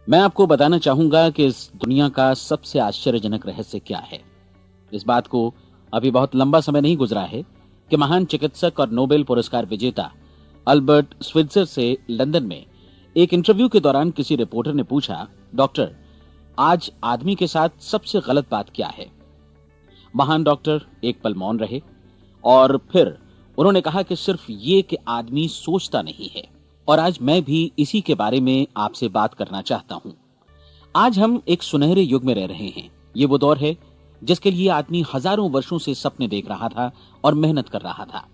मैं आपको बताना चाहूंगा कि इस दुनिया का सबसे आश्चर्यजनक रहस्य क्या है। इस बात को अभी बहुत लंबा समय नहीं गुजरा है कि महान चिकित्सक और नोबेल पुरस्कार विजेता अल्बर्ट स्विट्जर से लंदन में एक इंटरव्यू के दौरान किसी रिपोर्टर ने पूछा, डॉक्टर, आज आदमी के साथ सबसे गलत बात क्या है। महान डॉक्टर एक पल मौन रहे और फिर उन्होंने कहा कि सिर्फ ये कि आदमी सोचता नहीं है। और आज मैं भी इसी के बारे में आपसे बात करना चाहता हूं। आज हम एक सुनहरे युग में रह रहे हैं। ये वो दौर है जिसके लिए आदमी हजारों वर्षों से सपने देख रहा था और मेहनत कर रहा था।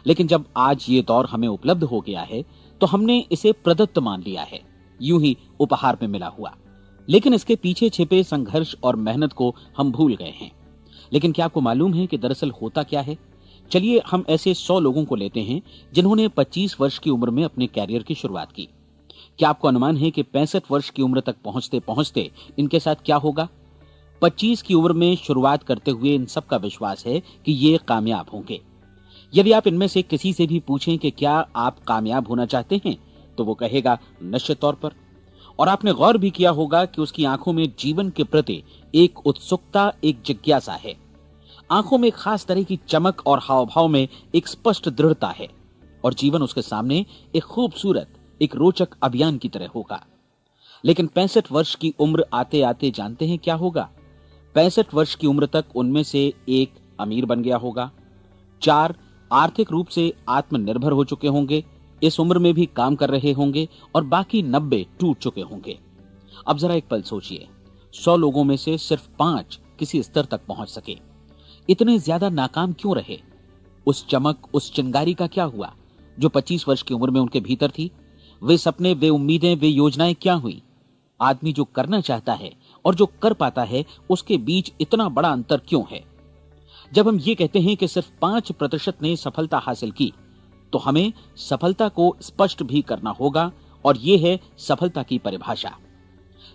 लेकिन जब आज ये दौर हमें उपलब्ध हो गया है तो हमने इसे प्रदत्त मान लिया है, यूं ही उपहार में मिला हुआ। लेकिन इसके पीछे छिपे संघर्ष और मेहनत को हम भूल गए हैं। लेकिन क्या आपको मालूम है कि दरअसल होता क्या है? चलिए हम ऐसे 100 लोगों को लेते हैं जिन्होंने 25 वर्ष की उम्र में अपने कैरियर की शुरुआत की। क्या आपको अनुमान है कि 65 वर्ष की उम्र तक पहुंचते पहुंचते इनके साथ क्या होगा? 25 की उम्र में शुरुआत करते हुए इन सब का विश्वास है कि ये कामयाब होंगे। यदि आप इनमें से किसी से भी पूछें कि क्या आप कामयाब होना चाहते हैं, तो वो कहेगा निश्चित तौर पर। और आपने गौर भी किया होगा कि उसकी आंखों में जीवन के प्रति एक उत्सुकता, एक जिज्ञासा है। आंखों में एक खास तरह की चमक और हाव भाव में एक स्पष्ट दृढ़ता है और जीवन उसके सामने एक खूबसूरत, एक रोचक अभियान की तरह होगा। लेकिन 65 वर्ष की उम्र आते आते जानते हैं क्या होगा? 65 वर्ष की उम्र तक उनमें से एक अमीर बन गया होगा, 4 आर्थिक रूप से आत्मनिर्भर हो चुके होंगे, इस उम्र में भी काम कर रहे होंगे और बाकी 90 टूट चुके होंगे। अब जरा एक पल सोचिए, 100 लोगों में से सिर्फ 5 किसी स्तर तक पहुंच सके। इतने ज्यादा नाकाम क्यों रहे? उस चमक, उस चिंगारी का क्या हुआ जो 25 वर्ष की उम्र में उनके भीतर थी? वे सपने, वे उम्मीदें, वे योजनाएं क्या हुई? आदमी जो करना चाहता है और जो कर पाता है, उसके बीच इतना बड़ा अंतर क्यों है? जब हम ये कहते हैं कि सिर्फ 5% ने सफलता हासिल की, तो हमें सफलता को स्पष्ट भी करना होगा और यह है सफलता की परिभाषा।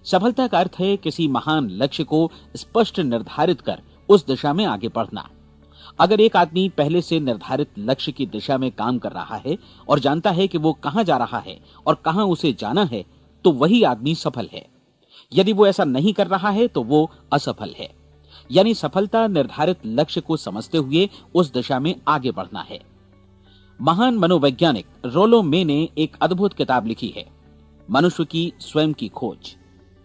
सफलता का अर्थ है किसी महान लक्ष्य को स्पष्ट निर्धारित कर उस दिशा में आगे बढ़ना। अगर एक आदमी पहले से निर्धारित लक्ष्य की दिशा में काम कर रहा है और जानता है कि वो कहां जा रहा है और कहां उसे जाना है, तो वही आदमी सफल है। यदि वो ऐसा नहीं कर रहा है तो वो असफल है। यानी सफलता निर्धारित लक्ष्य को समझते हुए उस दिशा में आगे बढ़ना है। महान मनोवैज्ञानिक रोलो मे ने एक अद्भुत किताब लिखी है, मनुष्य की स्वयं की खोज।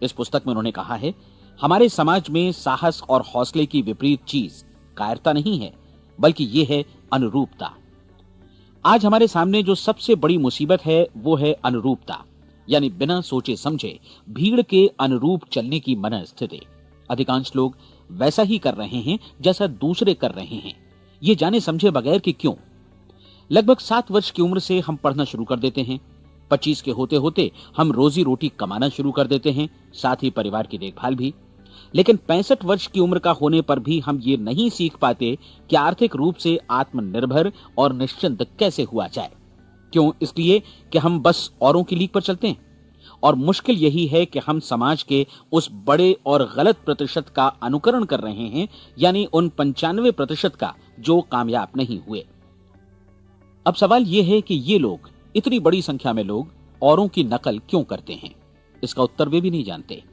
इस पुस्तक में उन्होंने कहा है, हमारे समाज में साहस और हौसले की विपरीत चीज कायरता नहीं है, बल्कि यह है अनुरूपता। आज हमारे सामने जो सबसे बड़ी मुसीबत है वो है अनुरूपता, यानी बिना सोचे समझे भीड़ के अनुरूप चलने की मनस्थिति। अधिकांश लोग वैसा ही कर रहे हैं जैसा दूसरे कर रहे हैं, ये जाने समझे बगैर कि क्यों। लगभग 7 वर्ष की उम्र से हम पढ़ना शुरू कर देते हैं। 25 के होते होते हम रोजी रोटी कमाना शुरू कर देते हैं, साथ ही परिवार की देखभाल भी। लेकिन 65 वर्ष की उम्र का होने पर भी हम ये नहीं सीख पाते कि आर्थिक रूप से आत्मनिर्भर और निश्चिंत कैसे हुआ जाए। क्यों? इसलिए कि हम बस औरों की लीक पर चलते हैं। और मुश्किल यही है कि हम समाज के उस बड़े और गलत प्रतिशत का अनुकरण कर रहे हैं, यानी उन 95% का जो कामयाब नहीं हुए। अब सवाल यह है कि ये लोग, इतनी बड़ी संख्या में लोग, औरों की नकल क्यों करते हैं? इसका उत्तर वे भी नहीं जानते।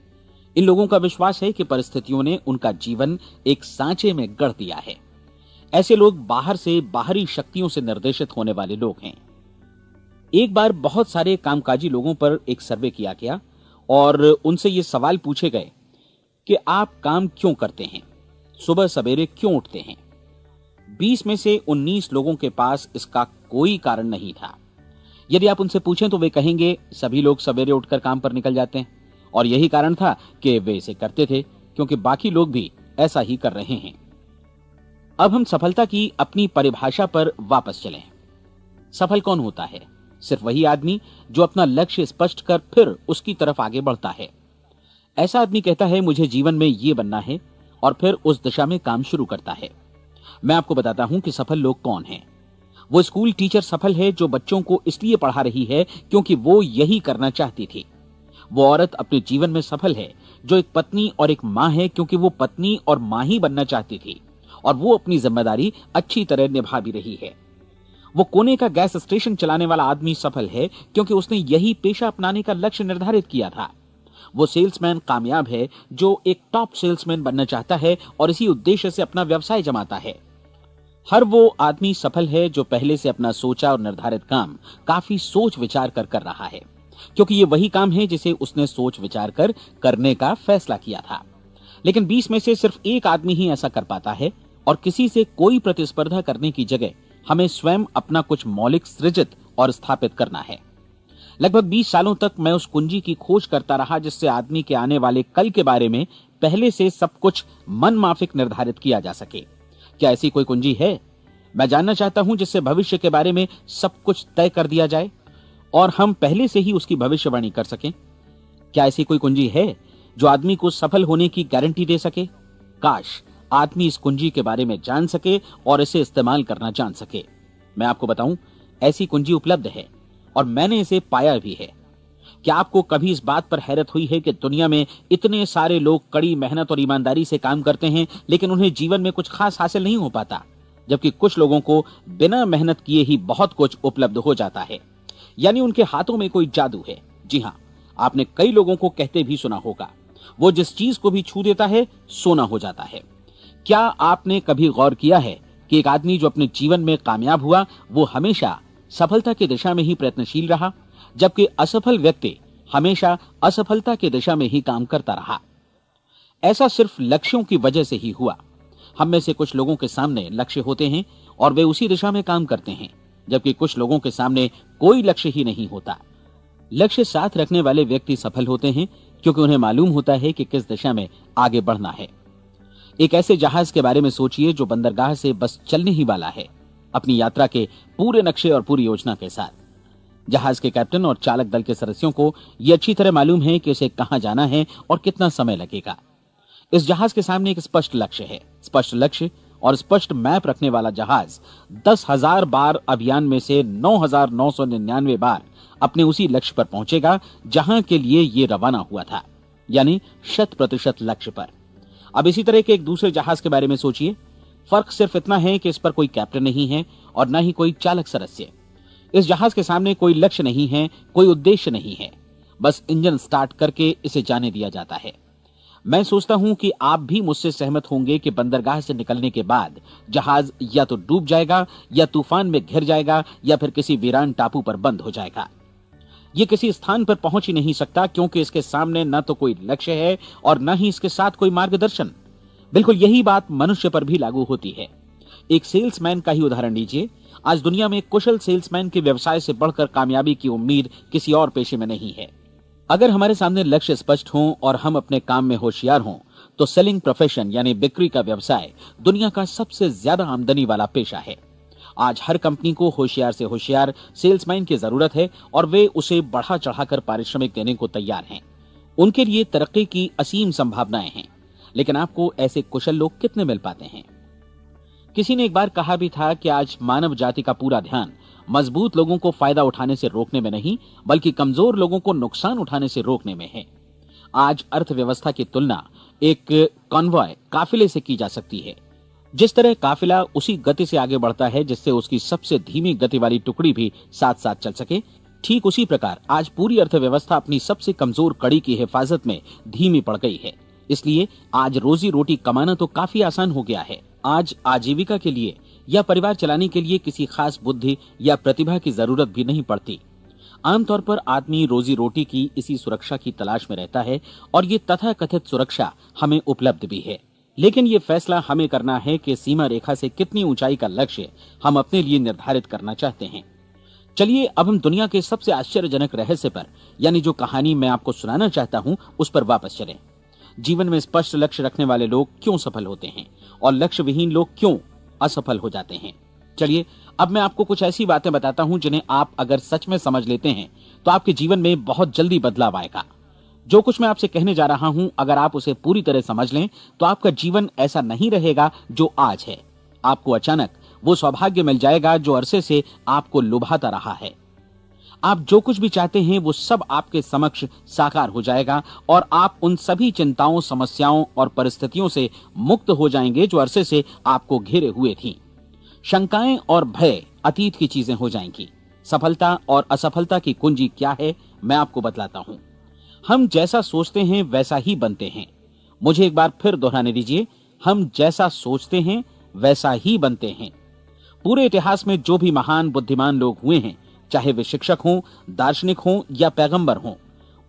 इन लोगों का विश्वास है कि परिस्थितियों ने उनका जीवन एक सांचे में गढ़ दिया है। ऐसे लोग बाहर से, बाहरी शक्तियों से निर्देशित होने वाले लोग हैं। एक बार बहुत सारे कामकाजी लोगों पर एक सर्वे किया गया और उनसे ये सवाल पूछे गए कि आप काम क्यों करते हैं, सुबह सवेरे क्यों उठते हैं? 20 में से 19 लोगों के पास इसका कोई कारण नहीं था। यदि आप उनसे पूछें तो वे कहेंगे सभी लोग सवेरे उठकर काम पर निकल जाते हैं और यही कारण था कि वे इसे करते थे क्योंकि बाकी लोग भी ऐसा ही कर रहे हैं। अब हम सफलता की अपनी परिभाषा पर वापस चलें। सफल कौन होता है? सिर्फ वही आदमी जो अपना लक्ष्य स्पष्ट कर फिर उसकी तरफ आगे बढ़ता है। ऐसा आदमी कहता है मुझे जीवन में ये बनना है और फिर उस दिशा में काम शुरू करता है। मैं आपको बताता हूं कि सफल लोग कौन हैं। वो स्कूल टीचर सफल है जो बच्चों को इसलिए पढ़ा रही है क्योंकि वो यही करना चाहती थी। वो औरत अपने जीवन में सफल है जो एक पत्नी और एक मां है क्योंकि वो पत्नी और मां ही बनना चाहती थी और वो अपनी जिम्मेदारी अच्छी तरह निभा भी रही है। वो कोने का गैस स्टेशन चलाने वाला आदमी सफल है क्योंकि उसने यही पेशा अपनाने का लक्ष्य निर्धारित किया था। वो सेल्समैन कामयाब है जो एक टॉप सेल्समैन बनना चाहता है और इसी उद्देश्य से अपना व्यवसाय जमाता है। हर वो आदमी सफल है जो पहले से अपना सोचा और निर्धारित काम काफी सोच विचार कर रहा है, क्योंकि ये वही काम है जिसे उसने सोच विचार कर करने का फैसला किया था। लेकिन 20 में से सिर्फ एक आदमी ही ऐसा कर पाता है, और किसी से कोई प्रतिस्पर्धा करने की जगह हमें स्वयं अपना कुछ मौलिक सृजित और स्थापित करना है। लगभग 20 सालों तक मैं उस कुंजी की खोज करता रहा जिससे आदमी के आने वाले कल के बारे में पहले से सब कुछ मन माफिक निर्धारित किया जा सके। क्या ऐसी कोई कुंजी है? मैं जानना चाहता हूं जिससे भविष्य के बारे में सब कुछ तय कर दिया जाए और हम पहले से ही उसकी भविष्यवाणी कर सकें। क्या ऐसी कोई कुंजी है जो आदमी को सफल होने की गारंटी दे सके? काश आदमी इस कुंजी के बारे में जान सके और इसे इस्तेमाल करना जान सके। मैं आपको बताऊं, ऐसी कुंजी उपलब्ध है और मैंने इसे पाया भी है। क्या आपको कभी इस बात पर हैरत हुई है कि दुनिया में इतने सारे लोग कड़ी मेहनत और ईमानदारी से काम करते हैं, लेकिन उन्हें जीवन में कुछ खास हासिल नहीं हो पाता, जबकि कुछ लोगों को बिना मेहनत किए ही बहुत कुछ उपलब्ध हो जाता है। यानी उनके हाथों में कोई जादू है। जी हां, आपने कई लोगों को कहते भी सुना होगा, वो जिस चीज को भी छू देता है सोना हो जाता है। क्या आपने कभी गौर किया है कि एक आदमी जो अपने जीवन में कामयाब हुआ वो हमेशा सफलता की दिशा में ही प्रयत्नशील रहा, जबकि असफल व्यक्ति हमेशा असफलता की दिशा में ही काम करता रहा? ऐसा सिर्फ लक्ष्यों की वजह से ही हुआ। हम में से कुछ लोगों के सामने लक्ष्य होते हैं और वे उसी दिशा में काम करते हैं, जबकि कुछ लोगों के सामने कोई लक्ष्य ही नहीं होता। लक्ष्य साथ रखने वाले व्यक्ति सफल होते हैं क्योंकि उन्हें मालूम होता है कि किस दिशा में आगे बढ़ना है। एक ऐसे जहाज के बारे में सोचिए जो बंदरगाह से बस चलने ही वाला है, अपनी यात्रा के पूरे नक्शे और पूरी योजना के साथ। जहाज के कैप्टन और चालक दल के सदस्यों को यह अच्छी तरह मालूम है कि उसे कहां जाना है और कितना समय लगेगा। इस जहाज के सामने एक स्पष्ट लक्ष्य है। स्पष्ट लक्ष्य और स्पष्ट मैप रखने वाला जहाज 10,000 बार अभियान में से 9,999 बार अपने उसी लक्ष्य पर पहुंचेगा जहां के लिए ये रवाना हुआ था, यानी 100% लक्ष्य पर। अब इसी तरह के एक दूसरे जहाज के बारे में सोचिए। फर्क सिर्फ इतना है कि इस पर कोई कैप्टन नहीं है और न ही कोई चालक सदस्य। इस जहाज के सामने कोई लक्ष्य नहीं है, कोई उद्देश्य नहीं है, बस इंजन स्टार्ट करके इसे जाने दिया जाता है। मैं सोचता हूं कि आप भी मुझसे सहमत होंगे कि बंदरगाह से निकलने के बाद जहाज या तो डूब जाएगा या तूफान में घिर जाएगा या फिर किसी वीरान टापू पर बंद हो जाएगा। ये किसी स्थान पर पहुंच ही नहीं सकता क्योंकि इसके सामने न तो कोई लक्ष्य है और न ही इसके साथ कोई मार्गदर्शन। बिल्कुल यही बात मनुष्य पर भी लागू होती है। एक सेल्समैन का ही उदाहरण लीजिए। आज दुनिया में कुशल सेल्समैन के व्यवसाय से बढ़कर कामयाबी की उम्मीद किसी और पेशे में नहीं है। अगर हमारे सामने लक्ष्य स्पष्ट हों और हम अपने काम में होशियार हों तो सेलिंग प्रोफेशन यानी बिक्री का व्यवसाय दुनिया का सबसे ज्यादा आमदनी वाला पेशा है। आज हर कंपनी को होशियार से होशियार सेल्समैन की जरूरत है और वे उसे बढ़ा चढ़ाकर पारिश्रमिक देने को तैयार हैं। उनके लिए तरक्की की असीम संभावनाएं हैं, लेकिन आपको ऐसे कुशल लोग कितने मिल पाते हैं? किसी ने एक बार कहा भी था कि आज मानव जाति का पूरा ध्यान मजबूत लोगों को फायदा उठाने से रोकने में नहीं, बल्कि कमजोर लोगों को नुकसान उठाने से रोकने में है। आज अर्थव्यवस्था की तुलना एक कॉन्वॉय काफिले से की जा सकती है। जिस तरह काफिला उसी गति से आगे बढ़ता है जिससे उसकी सबसे धीमी गति वाली टुकड़ी भी साथ साथ चल सके, ठीक उसी प्रकार आज पूरी अर्थव्यवस्था अपनी सबसे कमजोर कड़ी की हिफाजत में धीमी पड़ गई है। इसलिए आज रोजी रोटी कमाना तो काफी आसान हो गया है। आज आजीविका के लिए या परिवार चलाने के लिए किसी खास बुद्धि या प्रतिभा की जरूरत भी नहीं पड़ती। आमतौर पर आदमी रोजी रोटी की इसी सुरक्षा की तलाश में रहता है और ये तथाकथित सुरक्षा हमें उपलब्ध भी है। लेकिन ये फैसला हमें करना है कि सीमा रेखा से कितनी ऊंचाई का लक्ष्य हम अपने लिए निर्धारित करना चाहते हैं। चलिए अब हम दुनिया के सबसे आश्चर्यजनक रहस्य पर, यानी जो कहानी मैं आपको सुनाना चाहता हूं, उस पर वापस चलें। जीवन में स्पष्ट लक्ष्य रखने वाले लोग क्यों सफल होते हैं और लक्ष्य विहीन लोग क्यों असफल हो जाते हैं? चलिए अब मैं आपको कुछ ऐसी बातें बताता हूं जिन्हें आप अगर सच में समझ लेते हैं तो आपके जीवन में बहुत जल्दी बदलाव आएगा। जो कुछ मैं आपसे कहने जा रहा हूं, अगर आप उसे पूरी तरह समझ लें तो आपका जीवन ऐसा नहीं रहेगा जो आज है। आपको अचानक वो सौभाग्य मिल जाएगा जो अरसे से आपको लुभाता रहा है। आप जो कुछ भी चाहते हैं वो सब आपके समक्ष साकार हो जाएगा और आप उन सभी चिंताओं, समस्याओं और परिस्थितियों से मुक्त हो जाएंगे जो अरसे से आपको घेरे हुए थीं। शंकाएं और भय अतीत की चीजें हो जाएंगी। सफलता और असफलता की कुंजी क्या है, मैं आपको बतलाता हूं। हम जैसा सोचते हैं वैसा ही बनते हैं। मुझे एक बार फिर दोहराने दीजिए, हम जैसा सोचते हैं वैसा ही बनते हैं। पूरे इतिहास में जो भी महान बुद्धिमान लोग हुए हैं, चाहे वे शिक्षक हों, दार्शनिक हों या पैगंबर हों,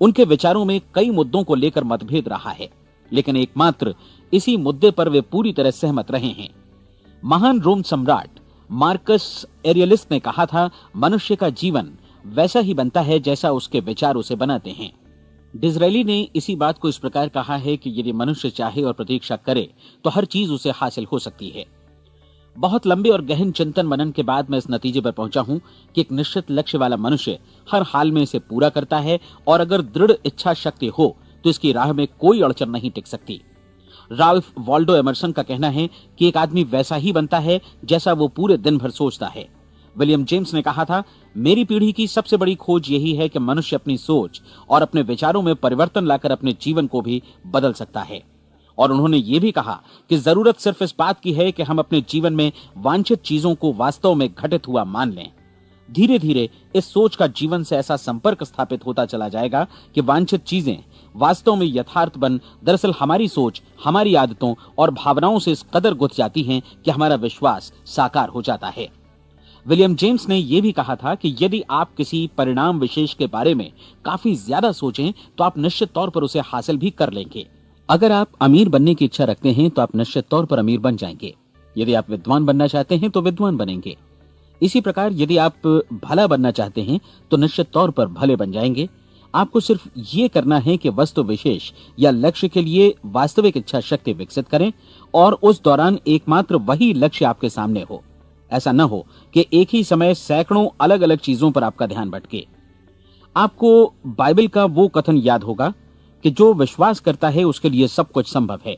उनके विचारों में कई मुद्दों को लेकर मतभेद रहा है, लेकिन एकमात्र इसी मुद्दे पर वे पूरी तरह सहमत रहे हैं। महान रोम सम्राट मार्कस एरियलिस ने कहा था, मनुष्य का जीवन वैसा ही बनता है जैसा उसके विचार उसे बनाते हैं। डिज़रायली ने इसी बात को इस प्रकार कहा है कि यदि मनुष्य चाहे और प्रतीक्षा करे तो हर चीज उसे हासिल हो सकती है। बहुत लंबे और गहन चिंतन मनन के बाद मैं इस नतीजे पर पहुंचा हूं कि एक निश्चित लक्ष्य वाला मनुष्य हर हाल में इसे पूरा करता है, और अगर दृढ़ इच्छा शक्ति हो तो इसकी राह में कोई अड़चन नहीं टिक सकती। राल्फ वॉल्डो एमर्सन का कहना है कि एक आदमी वैसा ही बनता है जैसा वो पूरे दिन भर सोचता है। विलियम जेम्स ने कहा था, मेरी पीढ़ी की सबसे बड़ी खोज यही है कि मनुष्य अपनी सोच और अपने विचारों में परिवर्तन लाकर अपने जीवन को भी बदल सकता है। और उन्होंने ये भी कहा कि जरूरत सिर्फ इस बात की है कि हम अपने जीवन में वांछित चीजों को वास्तव में घटित हुआ मान लें। धीरे धीरे इस सोच का जीवन से ऐसा संपर्क स्थापित होता चला जाएगा कि वांछित चीजें वास्तव में यथार्थ बन दरअसल हमारी सोच, हमारी आदतों और भावनाओं से इस कदर गुथ जाती हैं कि हमारा विश्वास साकार हो जाता है। विलियम जेम्स ने यह भी कहा था कि यदि आप किसी परिणाम विशेष के बारे में काफी ज्यादा सोचें तो आप निश्चित तौर पर उसे हासिल भी कर लेंगे। अगर आप अमीर बनने की इच्छा रखते हैं तो आप निश्चित तौर पर अमीर बन जाएंगे। यदि आप विद्वान बनना चाहते हैं तो विद्वान बनेंगे। इसी प्रकार यदि आप भला बनना चाहते हैं तो निश्चित तौर पर भले बन जाएंगे। आपको सिर्फ ये करना है कि वस्तु विशेष या लक्ष्य के लिए वास्तविक इच्छा शक्ति विकसित करें और उस दौरान एकमात्र वही लक्ष्य आपके सामने हो। ऐसा न हो कि एक ही समय सैकड़ों अलग अलग चीजों पर आपका ध्यान भटके। आपको बाइबल का वो कथन याद होगा कि जो विश्वास करता है उसके लिए सब कुछ संभव है।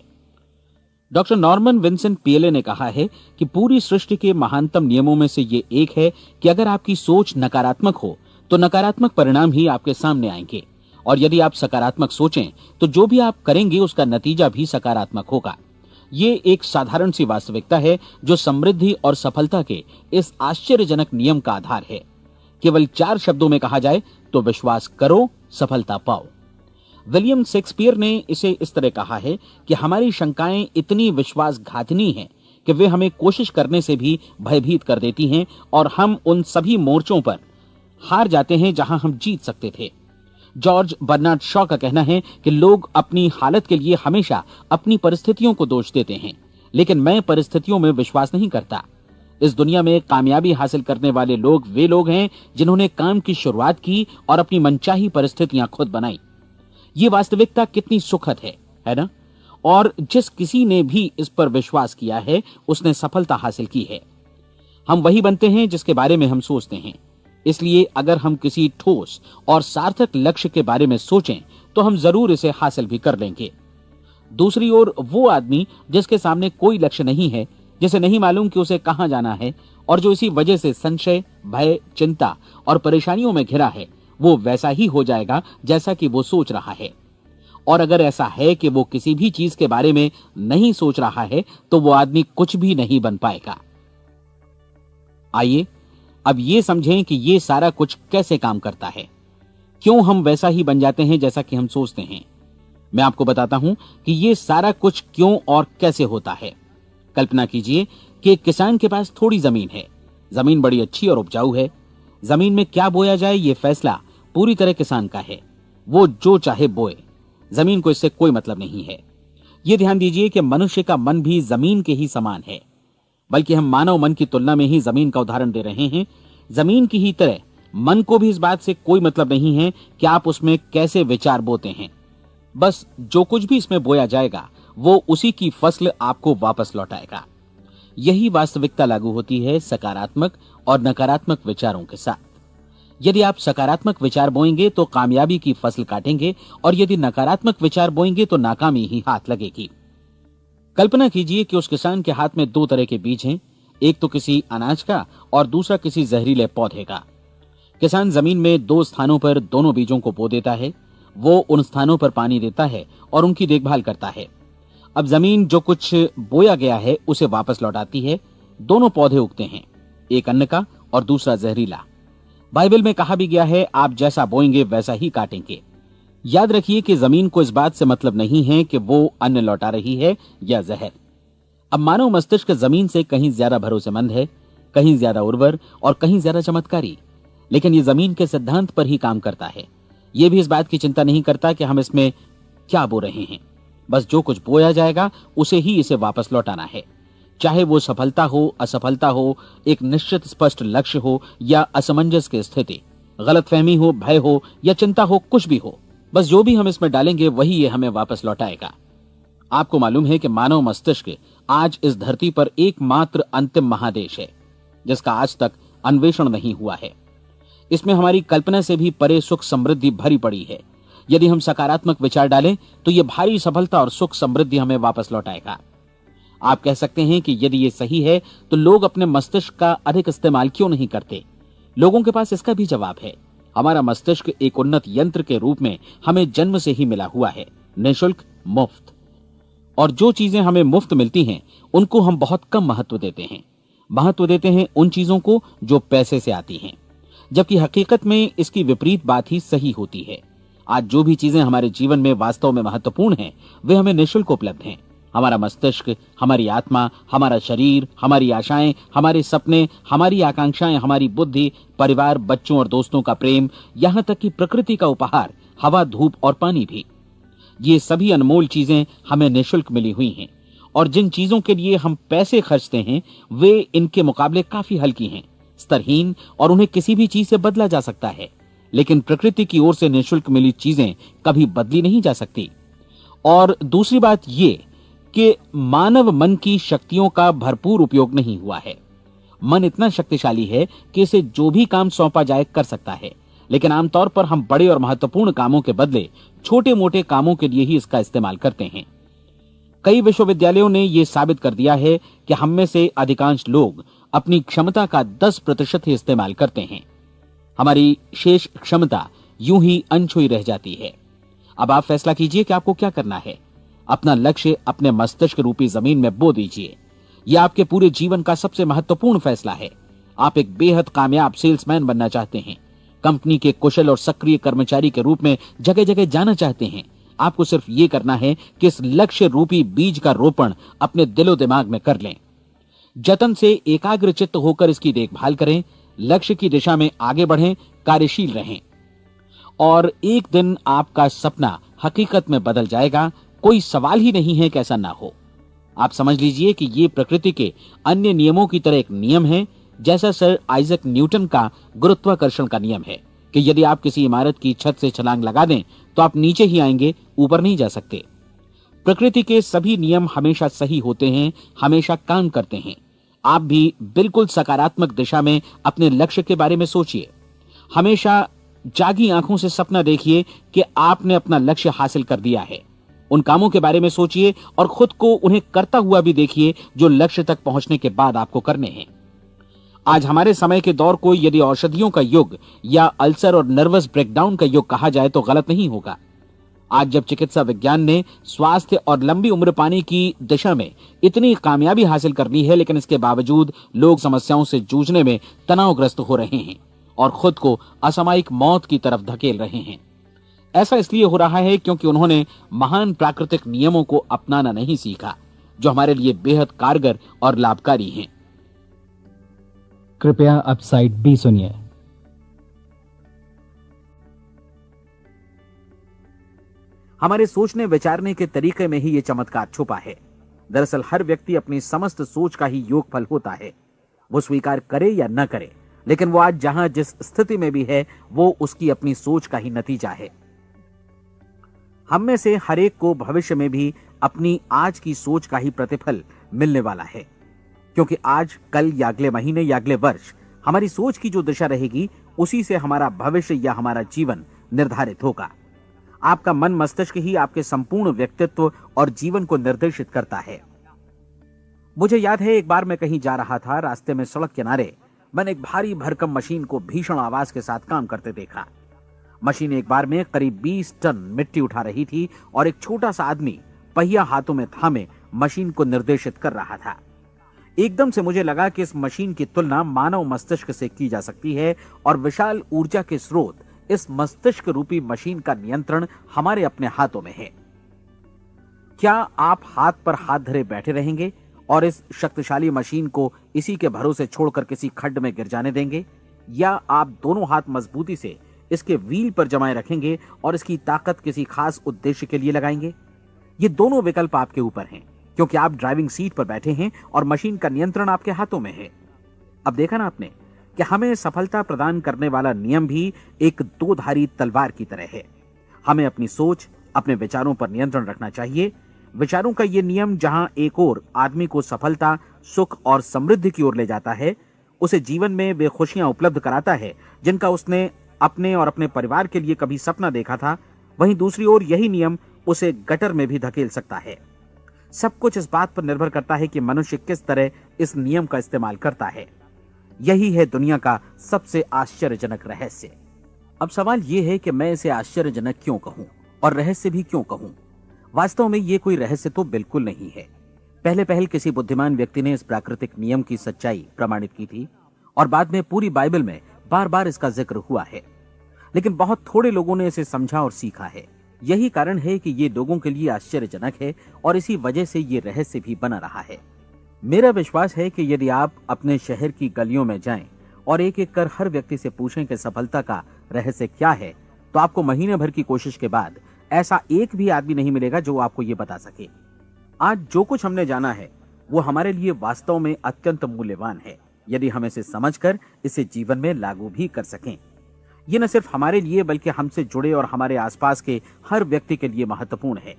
डॉक्टर नॉर्मन विंसेंट पीएले ने कहा है कि पूरी सृष्टि के महानतम नियमों में से ये एक है कि अगर आपकी सोच नकारात्मक हो तो नकारात्मक परिणाम ही आपके सामने आएंगे, और यदि आप सकारात्मक सोचें तो जो भी आप करेंगे उसका नतीजा भी सकारात्मक होगा। ये एक साधारण सी वास्तविकता है जो समृद्धि और सफलता के इस आश्चर्यजनक नियम का आधार है। केवल 4 शब्दों में कहा जाए तो विश्वास करो, सफलता पाओ। विलियम शेक्सपियर ने इसे इस तरह कहा है कि हमारी शंकाएं इतनी विश्वासघातिनी हैं कि वे हमें कोशिश करने से भी भयभीत कर देती हैं, और हम उन सभी मोर्चों पर हार जाते हैं जहां हम जीत सकते थे। जॉर्ज बर्नार्ड शॉ का कहना है कि लोग अपनी हालत के लिए हमेशा अपनी परिस्थितियों को दोष देते हैं, लेकिन मैं परिस्थितियों में विश्वास नहीं करता। इस दुनिया में कामयाबी हासिल करने वाले लोग वे लोग हैं जिन्होंने काम की शुरुआत की और अपनी मनचाही परिस्थितियां खुद बनाई। ये वास्तविकता कितनी सुखद है ना? और जिस किसी ने भी इस पर विश्वास किया है उसने सफलता हासिल की है। हम वही बनते हैं जिसके बारे में हम सोचते हैं। इसलिए अगर हम किसी ठोस और सार्थक लक्ष्य के बारे में सोचें तो हम जरूर इसे हासिल भी कर लेंगे। दूसरी ओर वो आदमी जिसके सामने कोई लक्ष्य नहीं है, जिसे नहीं मालूम कि उसे कहां जाना है, और जो इसी वजह से संशय, भय, चिंता और परेशानियों में घिरा है, वो वैसा ही हो जाएगा जैसा कि वो सोच रहा है। और अगर ऐसा है कि वो किसी भी चीज के बारे में नहीं सोच रहा है तो वो आदमी कुछ भी नहीं बन पाएगा। आइए अब ये समझें कि ये सारा कुछ कैसे काम करता है, क्यों हम वैसा ही बन जाते हैं जैसा कि हम सोचते हैं। मैं आपको बताता हूं कि ये सारा कुछ क्यों और कैसे होता है। कल्पना कीजिए कि एक किसान के पास थोड़ी जमीन है। जमीन बड़ी अच्छी और उपजाऊ है। जमीन में क्या बोया जाए ये फैसला पूरी तरह किसान का है। वो जो चाहे बोए, जमीन को इससे कोई मतलब नहीं है। ये ध्यान दीजिए कि मनुष्य का मन भी जमीन के ही समान है, बल्कि हम मानव मन की तुलना में ही जमीन का उदाहरण दे रहे हैं। जमीन की ही तरह मन को भी इस बात से कोई मतलब नहीं है कि आप उसमें कैसे विचार बोते हैं। बस जो कुछ भी इसमें बोया जाएगा वो उसी की फसल आपको वापस लौटाएगा। यही वास्तविकता लागू होती है सकारात्मक और नकारात्मक विचारों के साथ। यदि आप सकारात्मक विचार बोएंगे तो कामयाबी की फसल काटेंगे, और यदि नकारात्मक विचार बोएंगे तो नाकामी ही हाथ लगेगी। कल्पना कीजिए कि उस किसान के हाथ में 2 तरह के बीज हैं, एक तो किसी अनाज का और दूसरा किसी जहरीले पौधे का। किसान जमीन में 2 स्थानों पर दोनों बीजों को बो देता है। वो उन स्थानों पर पानी देता है और उनकी देखभाल करता है। अब जमीन जो कुछ बोया गया है उसे वापस लौटाती है। दोनों पौधे उगते हैं, एक अन्न का और दूसरा जहरीला। बाइबल में कहा भी गया है, आप जैसा बोएंगे वैसा ही काटेंगे। याद रखिए कि जमीन को इस बात से मतलब नहीं है कि वो अन्न लौटा रही है या जहर। अब मानव मस्तिष्क जमीन से कहीं ज्यादा भरोसेमंद है, कहीं ज्यादा उर्वर और कहीं ज्यादा चमत्कारी, लेकिन ये जमीन के सिद्धांत पर ही काम करता है। ये भी इस बात की चिंता नहीं करता कि हम इसमें क्या बो रहे हैं। बस जो कुछ बोया जाएगा उसे ही इसे वापस लौटाना है, चाहे वो सफलता हो, असफलता हो, एक निश्चित स्पष्ट लक्ष्य हो या असमंजस की स्थिति, गलतफहमी हो, भय हो या चिंता हो, कुछ भी हो। बस जो भी हम इसमें डालेंगे वही ये हमें वापस लौटाएगा। आपको मालूम है कि मानव मस्तिष्क आज इस धरती पर एकमात्र अंतिम महादेश है जिसका आज तक अन्वेषण नहीं हुआ है। इसमें हमारी कल्पना से भी परे सुख समृद्धि भरी पड़ी है। यदि हम सकारात्मक विचार डालें तो यह भारी सफलता और सुख समृद्धि हमें वापस लौटाएगा। आप कह सकते हैं कि यदि ये सही है तो लोग अपने मस्तिष्क का अधिक इस्तेमाल क्यों नहीं करते? लोगों के पास इसका भी जवाब है। हमारा मस्तिष्क एक उन्नत यंत्र के रूप में हमें जन्म से ही मिला हुआ है, निःशुल्क, मुफ्त। और जो चीजें हमें मुफ्त मिलती हैं उनको हम बहुत कम महत्व देते हैं। महत्व देते हैं उन चीजों को जो पैसे से आती हैं, जबकि हकीकत में इसकी विपरीत बात ही सही होती है। आज जो भी चीजें हमारे जीवन में वास्तव में महत्वपूर्ण हैं वे हमें निःशुल्क उपलब्ध हैं। हमारा मस्तिष्क, हमारी आत्मा, हमारा शरीर, हमारी आशाएं, हमारे सपने, हमारी आकांक्षाएं, हमारी बुद्धि, परिवार, बच्चों और दोस्तों का प्रेम, यहां तक कि प्रकृति का उपहार, हवा, धूप और पानी भी, ये सभी अनमोल चीजें हमें निःशुल्क मिली हुई हैं। और जिन चीजों के लिए हम पैसे खर्चते हैं वे इनके मुकाबले काफी हल्की हैं, स्तरहीन, और उन्हें किसी भी चीज से बदला जा सकता है। लेकिन प्रकृति की ओर से निःशुल्क मिली चीजें कभी बदली नहीं जा सकती। और दूसरी बात ये कि मानव मन की शक्तियों का भरपूर उपयोग नहीं हुआ है। मन इतना शक्तिशाली है कि इसे जो भी काम सौंपा जाए कर सकता है, लेकिन आमतौर पर हम बड़े और महत्वपूर्ण कामों के बदले छोटे मोटे कामों के लिए ही इसका इस्तेमाल करते हैं। कई विश्वविद्यालयों ने यह साबित कर दिया है कि हम में से अधिकांश लोग अपनी क्षमता का 10% ही इस्तेमाल करते हैं। हमारी शेष क्षमता यूं ही अनछुई रह जाती है। अब आप फैसला कीजिए कि आपको क्या करना है। अपना लक्ष्य अपने मस्तिष्क रूपी जमीन में बो दीजिए। यह आपके पूरे जीवन का सबसे महत्वपूर्ण फैसला है। आप एक बेहद कामयाब सेल्समैन बनना चाहते हैं, कंपनी के कुशल और सक्रिय कर्मचारी के रूप में जगह जगह जाना चाहते हैं। आपको सिर्फ ये करना है कि इस लक्ष्य रूपी बीज का रोपण अपने दिलो दिमाग में कर लें। जतन से एकाग्रचित्त होकर इसकी देखभाल करें, लक्ष्य की दिशा में आगे बढ़ें, कार्यशील रहें, और एक दिन आपका सपना हकीकत में बदल जाएगा। कोई सवाल ही नहीं है कि ऐसा ना हो। आप समझ लीजिए कि ये प्रकृति के अन्य नियमों की तरह एक नियम है, जैसा सर आइजैक न्यूटन का गुरुत्वाकर्षण का नियम है कि यदि आप किसी इमारत की छत से छलांग लगा दें तो आप नीचे ही आएंगे, ऊपर नहीं जा सकते। प्रकृति के सभी नियम हमेशा सही होते हैं, हमेशा काम करते हैं। आप भी बिल्कुल सकारात्मक दिशा में अपने लक्ष्य के बारे में सोचिए। हमेशा जागी आंखों से सपना देखिए कि आपने अपना लक्ष्य हासिल कर दिया है। उन कामों के बारे में सोचिए और खुद को उन्हें करता हुआ भी देखिए जो लक्ष्य तक पहुंचने के बाद आपको करने हैं। आज हमारे समय के दौर को यदि औषधियों का युग या अल्सर और नर्वस ब्रेकडाउन का युग कहा जाए तो गलत नहीं होगा। आज जब चिकित्सा विज्ञान ने स्वास्थ्य और लंबी उम्र पाने की दिशा में इतनी कामयाबी हासिल कर ली है, लेकिन इसके बावजूद लोग समस्याओं से जूझने में तनावग्रस्त हो रहे हैं और खुद को असामयिक मौत की तरफ धकेल रहे हैं। ऐसा इसलिए हो रहा है क्योंकि उन्होंने महान प्राकृतिक नियमों को अपनाना नहीं सीखा, जो हमारे लिए बेहद कारगर और लाभकारी हैं। कृपया अब साइड बी सुनिए। हमारे सोचने विचारने के तरीके में ही ये चमत्कार छुपा है। दरअसल हर व्यक्ति अपनी समस्त सोच का ही योगफल होता है। वो स्वीकार करे या न करे, लेकिन वो आज जहां जिस स्थिति में भी है वो उसकी अपनी सोच का ही नतीजा है। हम में से हर एक को भविष्य में भी अपनी आज की सोच का ही प्रतिफल मिलने वाला है, क्योंकि आज, कल या अगले महीने या अगले वर्ष हमारी सोच की जो दिशा रहेगी उसी से हमारा भविष्य या हमारा जीवन निर्धारित होगा। आपका मन मस्तिष्क ही आपके संपूर्ण व्यक्तित्व और जीवन को निर्देशित करता है। मुझे याद है एक बार मैं कहीं जा रहा था, रास्ते में सड़क किनारे मैंने एक भारी भरकम मशीन को भीषण आवाज के साथ काम करते देखा। मशीन एक बार में करीब 20 टन मिट्टी उठा रही थी और एक छोटा सा आदमी पहिया हाथों में थामे मशीन को निर्देशित कर रहा था। एकदम से मुझे लगा कि इस मशीन की तुलना मानव मस्तिष्क से की जा सकती है और विशाल ऊर्जा के स्रोत इस मस्तिष्क रूपी मशीन का नियंत्रण हमारे अपने हाथों में है। क्या आप हाथ पर हाथ धरे बैठे रहेंगे और इस शक्तिशाली मशीन को इसी के भरोसे छोड़कर किसी खड्ड में गिर जाने देंगे, या आप दोनों हाथ मजबूती से इसके व्हील पर जमाए रखेंगे और इसकी ताकत किसी खास उद्देश्य के लिए लगाएंगे? ये दोनों विकल्प आपके ऊपर हैं, क्योंकि आप ड्राइविंग सीट पर बैठे हैं और मशीन का नियंत्रण आपके हाथों में है। अब देखा ना आपने कि हमें सफलता प्रदान करने वाला नियम भी एक दो धारी तलवार की तरह है। हमें अपनी सोच, अपने विचारों पर नियंत्रण रखना चाहिए। विचारों का यह नियम जहां एक ओर आदमी को सफलता, सुख और समृद्धि की ओर ले जाता है, उसे जीवन में वे खुशियां उपलब्ध कराता है जिनका उसने अपने और अपने परिवार के लिए कभी सपना देखा था, वहीं दूसरी ओर यही नियम उसे गटर में भी धकेल सकता है। सब कुछ इस बात पर निर्भर करता है कि मनुष्य किस तरह इस नियम का इस्तेमाल करता है। यही है दुनिया का सबसे आश्चर्यजनक रहस्य। अब सवाल यह है कि मैं इसे आश्चर्यजनक क्यों कहूं और रहस्य भी क्यों कहूं? वास्तव में यह कोई रहस्य तो बिल्कुल नहीं है। पहले पहल किसी बुद्धिमान व्यक्ति ने इस प्राकृतिक नियम की सच्चाई प्रमाणित की थी और बाद में पूरी बाइबल में बार बार इसका जिक्र हुआ है, लेकिन बहुत थोड़े लोगों ने इसे समझा और सीखा है। यही कारण है कि ये लोगों के लिए आश्चर्यजनक है और इसी वजह से ये रहस्य भी बना रहा है। मेरा विश्वास है कि यदि आप अपने शहर की गलियों में जाएं और एक एक कर हर व्यक्ति से पूछें कि सफलता का रहस्य क्या है, तो आपको महीने भर की कोशिश के बाद ऐसा एक भी आदमी नहीं मिलेगा जो आपको ये बता सके। आज जो कुछ हमने जाना है वो हमारे लिए वास्तव में अत्यंत मूल्यवान है, यदि हम इसे समझकर इसे जीवन में लागू भी कर सकें। ये न सिर्फ हमारे लिए बल्कि हमसे जुड़े और हमारे आसपास के हर व्यक्ति के लिए महत्वपूर्ण है।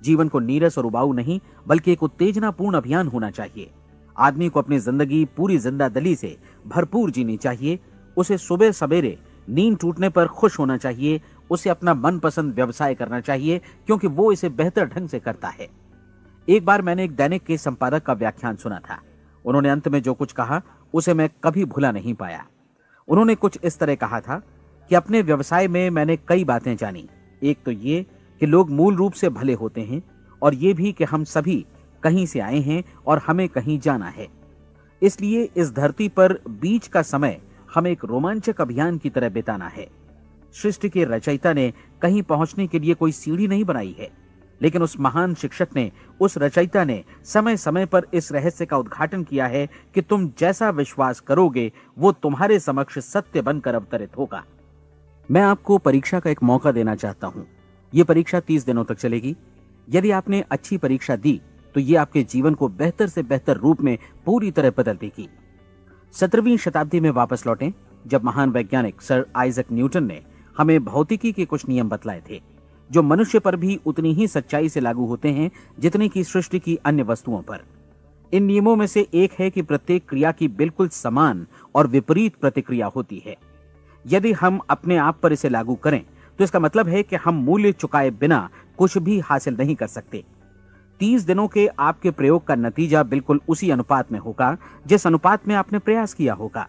जीवन को नीरस और उबाऊ नहीं बल्कि एक उत्तेजनापूर्ण अभियान होना चाहिए। आदमी को अपनी जिंदगी पूरी जिंदादिली से भरपूर जीनी चाहिए। उसे सुबह सवेरे नींद टूटने पर खुश होना चाहिए। उसे अपना मनपसंद व्यवसाय करना चाहिए, क्योंकि वो इसे बेहतर ढंग से करता है। एक बार मैंने एक दैनिक के संपादक का व्याख्यान सुना था। उन्होंने अंत में जो कुछ कहा उसे मैं कभी भुला नहीं पाया। उन्होंने कुछ इस तरह कहा था कि अपने व्यवसाय में मैंने कई बातें जानी। एक तो ये कि लोग मूल रूप से भले होते हैं, और ये भी कि हम सभी कहीं से आए हैं और हमें कहीं जाना है। इसलिए इस धरती पर बीच का समय हमें एक रोमांचक अभियान की तरह बिताना है। सृष्टि के रचयिता ने कहीं पहुंचने के लिए कोई सीढ़ी नहीं बनाई है, लेकिन उस महान शिक्षक ने, उस रचयिता ने समय समय पर इस रहस्य का उद्घाटन किया है कि तुम जैसा विश्वास करोगे वो तुम्हारे समक्ष सत्य बनकर अवतरित होगा। मैं आपको परीक्षा का एक मौका देना चाहता हूं। यह परीक्षा 30 दिनों तक चलेगी। यदि आपने अच्छी परीक्षा दी तो ये आपके जीवन को बेहतर से बेहतर रूप में पूरी तरह बदल देगी। 17वीं शताब्दी में वापस लौटें, जब महान वैज्ञानिक सर आइजक न्यूटन ने हमें भौतिकी के कुछ नियम बतलाए थे, जो मनुष्य पर भी उतनी ही सच्चाई से लागू होते हैं जितनी की सृष्टि की अन्य वस्तुओं पर। इन नियमों में से एक है कि प्रत्येक क्रिया की बिल्कुल समान और विपरीत प्रतिक्रिया होती है। यदि हम अपने आप पर इसे लागू करें तो इसका मतलब है कि हम मूल्य चुकाए बिना कुछ भी हासिल नहीं कर सकते। 30 दिनों के आपके प्रयोग का नतीजा बिल्कुल उसी अनुपात में होगा जिस अनुपात में आपने प्रयास किया होगा।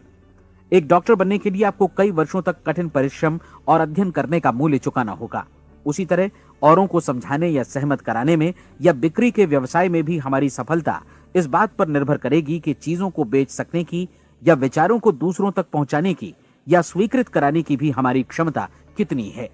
एक डॉक्टर बनने के लिए आपको कई वर्षों तक कठिन परिश्रम और अध्ययन करने का मूल्य चुकाना होगा। उसी तरह औरों को समझाने या सहमत कराने में या बिक्री के व्यवसाय में भी हमारी सफलता इस बात पर निर्भर करेगी कि चीजों को बेच सकने की या विचारों को दूसरों तक पहुंचाने की या स्वीकृत कराने की भी हमारी क्षमता कितनी है।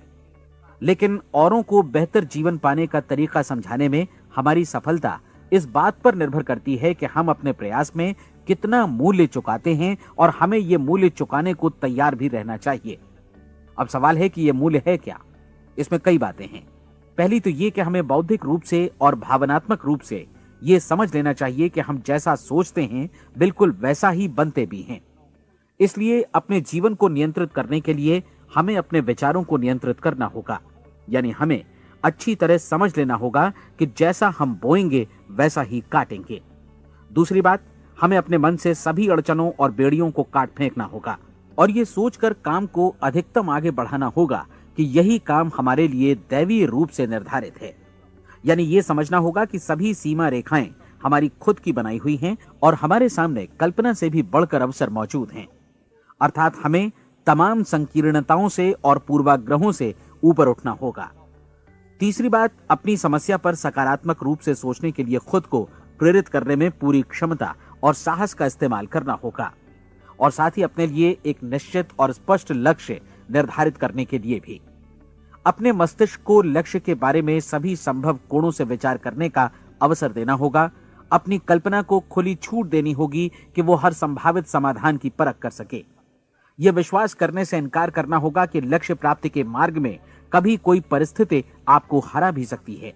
लेकिन औरों को बेहतर जीवन पाने का तरीका समझाने में हमारी सफलता इस बात पर निर्भर करती है कि हम अपने प्रयास में कितना मूल्य चुकाते हैं, और हमें यह मूल्य चुकाने को तैयार भी रहना चाहिए। अब सवाल है कि यह मूल्य है क्या? इसमें कई बातें हैं। पहली तो यह कि हमें बौद्धिक रूप से और भावनात्मक रूप से यह समझ लेना चाहिए कि हम जैसा सोचते हैं बिल्कुल वैसा ही बनते भी हैं। इसलिए अपने जीवन को नियंत्रित करने के लिए हमें अपने विचारों को नियंत्रित करना होगा। यानी हमें अच्छी तरह समझ लेना होगा कि जैसा हम बोएंगे वैसा ही काटेंगे। दूसरी बात, हमें अपने मन से सभी अड़चनों और बेड़ियों को काट फेंकना होगा और ये सोचकर काम को अधिकतम आगे बढ़ाना होगा कि यही काम हमारे लिए दैवीय रूप से निर्धारित है। यानी ये समझना होगा कि सभी सीमा रेखाएं हमारी खुद की बनाई हुई हैं और हमारे सामने कल्पना से भी बढ़कर अवसर मौजूद हैं। अर्थात हमें तमाम संकीर्णताओं से और पूर्वाग्रहों से ऊपर उठना होगा। तीसरी बात, अपनी समस्या पर सकारात्मक रूप से सोचने के लिए खुद को प्रेरित करने में पूरी क्षमता और साहस का इस्तेमाल करना होगा, और साथ ही अपने लिए एक निश्चित और स्पष्ट लक्ष्य निर्धारित करने के लिए भी। अपने मस्तिष्क को लक्ष्य के बारे में सभी संभव कोणों से विचार करने का अवसर देना होगा। अपनी कल्पना को खुली छूट देनी होगी कि वो हर संभावित समाधान की परख कर सके। यह विश्वास करने से इनकार करना होगा कि लक्ष्य प्राप्ति के मार्ग में कभी कोई परिस्थिति आपको हरा भी सकती है।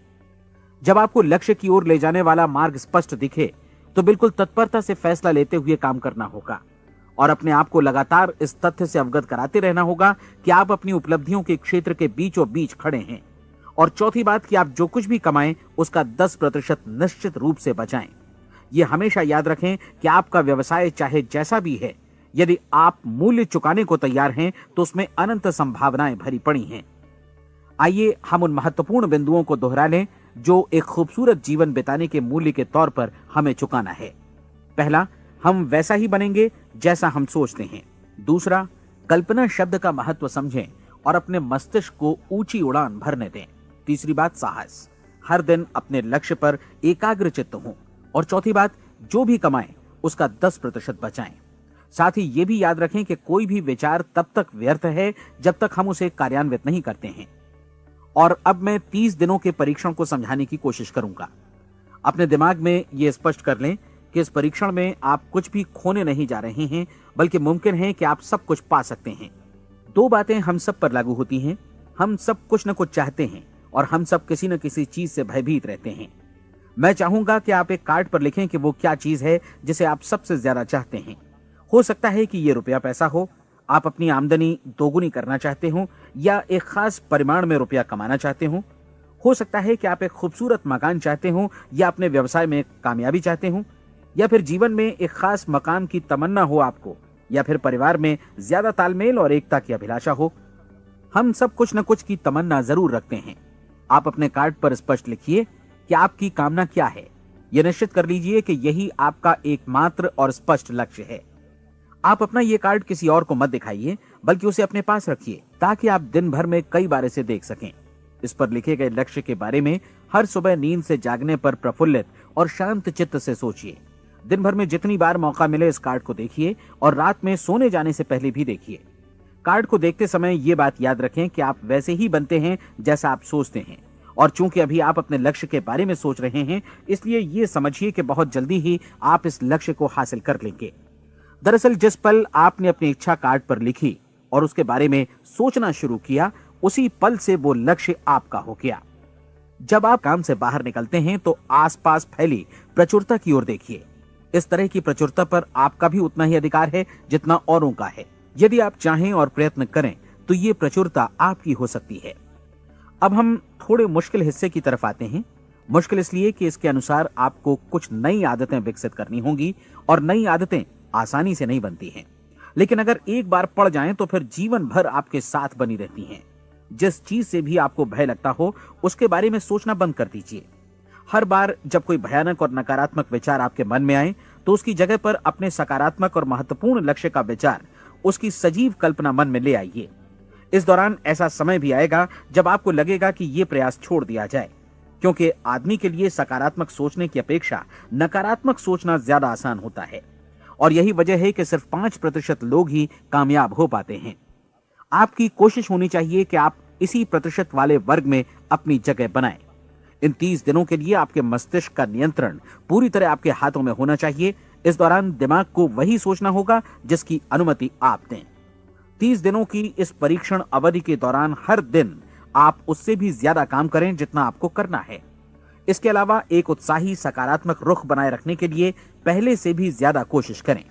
जब आपको लक्ष्य की ओर ले जाने वाला मार्ग स्पष्ट दिखे तो बिल्कुल तत्परता से फैसला लेते हुए काम करना होगा और अपने आप को लगातार इस तथ्य से अवगत कराते रहना होगा कि आप अपनी उपलब्धियों के क्षेत्र के बीचों बीच खड़े हैं। और चौथी बात कि आप जो कुछ भी कमाएं उसका 10% निश्चित रूप से बचाएं। यह हमेशा याद रखें कि आपका व्यवसाय चाहे जैसा भी है, यदि आप मूल्य चुकाने को तैयार हैं तो उसमें अनंत संभावनाएं भरी पड़ी हैं। आइए हम उन महत्वपूर्ण बिंदुओं को दोहरा लें जो एक खूबसूरत जीवन बिताने के मूल्य के तौर पर हमें चुकाना है। पहला, हम वैसा ही बनेंगे जैसा हम सोचते हैं। दूसरा, कल्पना शब्द का महत्व समझें और अपने मस्तिष्क को ऊंची उड़ान भरने दें। तीसरी बात, साहस, हर दिन अपने लक्ष्य पर एकाग्र चित्त हों। और चौथी बात, जो भी कमाएं उसका 10% बचाएं। साथ ही ये भी याद रखें कि कोई भी विचार तब तक व्यर्थ है जब तक हम उसे कार्यान्वित नहीं करते हैं। और अब मैं 30 दिनों के परीक्षण को समझाने की कोशिश करूंगा। अपने दिमाग में यह स्पष्ट कर लें कि इस परीक्षण में आप कुछ भी खोने नहीं जा रहे हैं, बल्कि मुमकिन है कि आप सब कुछ पा सकते हैं। 2 बातें हम सब पर लागू होती हैं। हम सब कुछ न कुछ चाहते हैं और हम सब किसी न किसी चीज से भयभीत रहते हैं। मैं चाहूंगा कि आप एक कार्ड पर लिखें कि वो क्या चीज है जिसे आप सबसे ज्यादा चाहते हैं। हो सकता है कि ये रुपया पैसा हो, आप अपनी आमदनी दोगुनी करना चाहते हो, या एक खास परिमाण में रुपया कमाना चाहते हो सकता है कि आप एक खूबसूरत मकान चाहते हो, या अपने व्यवसाय में कामयाबी चाहते हो, या फिर जीवन में एक खास मकाम की तमन्ना हो आपको, या फिर परिवार में ज्यादा तालमेल और एकता की अभिलाषा हो। हम सब कुछ न कुछ की तमन्ना जरूर रखते हैं। आप अपने कार्ड पर स्पष्ट लिखिए कि आपकी कामना क्या है। यह निश्चित कर लीजिए कि यही आपका एकमात्र और स्पष्ट लक्ष्य है। आप अपना ये कार्ड किसी और को मत दिखाइए, बल्कि उसे अपने पास रखिए ताकि आप दिन भर में कई बार इसे देख सकें। इस पर लिखे गए लक्ष्य के बारे में हर सुबह नींद से जागने पर प्रफुल्लित और शांत चित्त से सोचिए। दिन भर में जितनी बार मौका मिले इस कार्ड को देखिए और रात में सोने जाने से पहले भी देखिए। कार्ड को देखते समय ये बात याद रखें कि आप वैसे ही बनते हैं जैसा आप सोचते हैं। और चूंकि अभी आप अपने लक्ष्य के बारे में सोच रहे हैं, इसलिए ये समझिए कि बहुत जल्दी ही आप इस लक्ष्य को हासिल कर लेंगे। दरअसल जिस पल आपने अपनी इच्छा कार्ड पर लिखी और उसके बारे में सोचना शुरू किया, उसी पल से वो लक्ष्य आपका हो गया। जब आप काम से बाहर निकलते हैं तो आसपास फैली प्रचुरता की ओर देखिए। इस तरह की प्रचुरता पर आपका भी उतना ही अधिकार है जितना औरों का है। यदि आप चाहें और प्रयत्न करें तो ये प्रचुरता आपकी हो सकती है। अब हम थोड़े मुश्किल हिस्से की तरफ आते हैं। मुश्किल इसलिए कि इसके अनुसार आपको कुछ नई आदतें विकसित करनी होंगी और नई आदतें आसानी से नहीं बनती हैं, लेकिन अगर एक बार पड़ जाएं तो फिर जीवन भर आपके साथ बनी रहती हैं। जिस चीज से भी आपको भय लगता हो उसके बारे में सोचना बंद कर दीजिए। हर बार जब कोई भयानक और नकारात्मक विचार आपके मन में आए तो उसकी जगह पर अपने सकारात्मक और महत्वपूर्ण लक्ष्य का विचार, उसकी सजीव कल्पना मन में ले आइए। इस दौरान ऐसा समय भी आएगा जब आपको लगेगा कि यह प्रयास छोड़ दिया जाए, क्योंकि आदमी के लिए सकारात्मक सोचने की अपेक्षा नकारात्मक सोचना ज्यादा आसान होता है। और यही वजह है कि सिर्फ 5% लोग ही कामयाब हो पाते हैं। आपकी कोशिश होनी चाहिए कि आप इसी प्रतिशत वाले वर्ग में अपनी जगह बनाएं। इन 30 दिनों के लिए आपके मस्तिष्क का नियंत्रण पूरी तरह आपके हाथों में होना चाहिए। इस दौरान दिमाग को वही सोचना होगा जिसकी अनुमति आप दें। 30 दिनों की इस परीक्षण अवधि के दौरान हर दिन आप उससे भी ज्यादा काम करें जितना आपको करना है। इसके अलावा एक उत्साही सकारात्मक रुख बनाए रखने के लिए पहले से भी ज्यादा कोशिश करें।